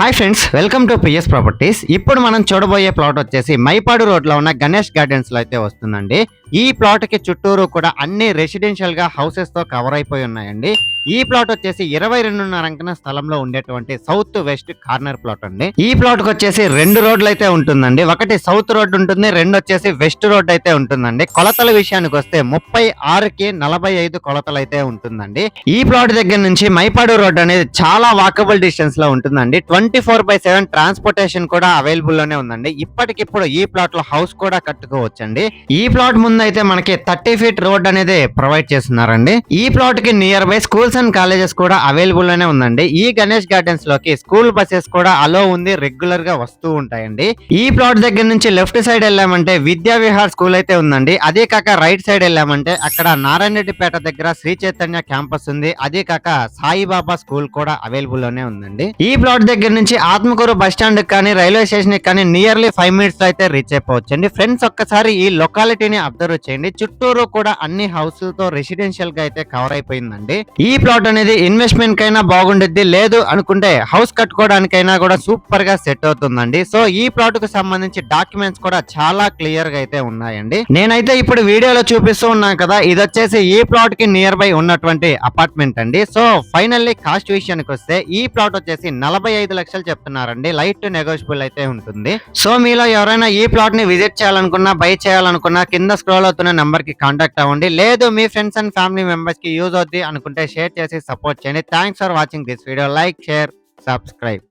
Hi friends, welcome to PS properties. ఇప్పుడు మనం చూడబోయే ప్లాట్ వచ్చేసి మైపాడు రోడ్ లో ఉన్న గణేష్ గార్డెన్స్ లో అయితే వస్తుందండి. ఈ ప్లాట్ కి చుట్టూరు కూడా అన్ని రెసిడెన్షియల్ గా హౌసెస్ తో కవర్ అయిపోయి ఉన్నాయండి. ఈ ప్లాట్ వచ్చేసి 22.5 అంకణ స్థలంలో ఉండేటువంటి సౌత్ వెస్ట్ కార్నర్ ప్లాట్ అండి. ఈ ప్లాట్ కి వచ్చేసి 2 రోడ్లు అయితే ఉంటుందండి. ఒకటి సౌత్ రోడ్ ఉంటుంది, 2 వచ్చేసి వెస్ట్ రోడ్ అయితే ఉంటుందండి. కొలతల విషయానికి వస్తే 36కి 45 కొలతలు అయితే ఉంటుందండి. ఈ ప్లాట్ దగ్గర నుంచి మైపాడు రోడ్ అనేది చాలా వాకబుల్ డిస్టెన్స్ లో ఉంటుందండి. 24/7 ట్రాన్స్పోర్టేషన్ కూడా అవైలబుల్ లోనే ఉందండి. ఇప్పటికిప్పుడు ఈ ప్లాట్ లో హౌస్ కూడా కట్టుకోవచ్చండి. ఈ ప్లాట్ ముందు అయితే మనకి 30 ఫీట్ రోడ్ అనేది ప్రొవైడ్ చేస్తున్నారండి. ఈ ప్లాట్ కి near by schools and colleges కూడా అవైలబుల్ లోనే ఉందండి. ఈ గణేష్ గార్డెన్స్ లోకి స్కూల్ బసెస్ కూడా అలో ఉంది, రెగ్యులర్ గా వస్తూ ఉంటాయండి. ఈ ప్లాట్ దగ్గర నుంచి లెఫ్ట్ సైడ్ వెళ్ళామంటే విద్యా విహార్ స్కూల్ అయితే ఉందండి. అదే కాక రైట్ సైడ్ వెళ్ళామంటే అక్కడ నారాయణరెడ్డిపేట దగ్గర శ్రీ చైతన్య క్యాంపస్ ఉంది. అదే కాక సాయిబాబా స్కూల్ కూడా అవైలబుల్ లోనే ఉందండి. ఈ ప్లాట్ దగ్గర నుంచి ఆత్మకూరు బస్ స్టాండ్ కానీ రైల్వే స్టేషన్ కానీ నియర్లీ 5 మినిట్స్ లో అయితే రీచ్ అయిపోవచ్చండి. ఫ్రెండ్స్, ఒక్కసారి ఈ లొకాలిటీని అబ్జర్వ్ చేయండి. చుట్టూరు కూడా అన్ని హౌస్ తో రెసిడెన్షియల్ గా అయితే కవర్ అయిపోయిందండి. ఈ ప్లాట్ అనేది ఇన్వెస్ట్మెంట్ కైనా బాగుండిద్ది, లేదు అనుకుంటే హౌస్ కట్టుకోవడానికైనా కూడా సూపర్ గా సెట్ అవుతుందండి. సో ఈ ప్లాట్ కు సంబంధించి డాక్యుమెంట్స్ కూడా చాలా క్లియర్ గా అయితే ఉన్నాయండి. నేనైతే ఇప్పుడు వీడియోలో చూపిస్తూ ఉన్నాను కదా, ఇది వచ్చేసి ఈ ప్లాట్ కి నియర్ బై ఉన్నటువంటి అపార్ట్మెంట్ అండి. సో ఫైనల్లీ కాస్ట్ విషయానికి వస్తే ఈ ప్లాట్ వచ్చేసి 45 లక్షలు చెప్తున్నారండి. లైట్ నెగోషియబుల్ అయితే ఉంటుంది. సో మీలో ఎవరైనా ఈ ప్లాట్ ని విజిట్ చేయాలనుకున్నా, బై చేయాలనుకున్నా కింద స్క్రోల్ అవుతున్న నెంబర్ కి కాంటాక్ట్ అవ్వండి. లేదు మీ ఫ్రెండ్స్ అండ్ ఫ్యామిలీ మెంబర్స్ కి యూజ్ అవుద్ది అనుకుంటే షేర్ చేసి సపోర్ట్ చేయండి. Thanks for watching this video. Like, share, subscribe.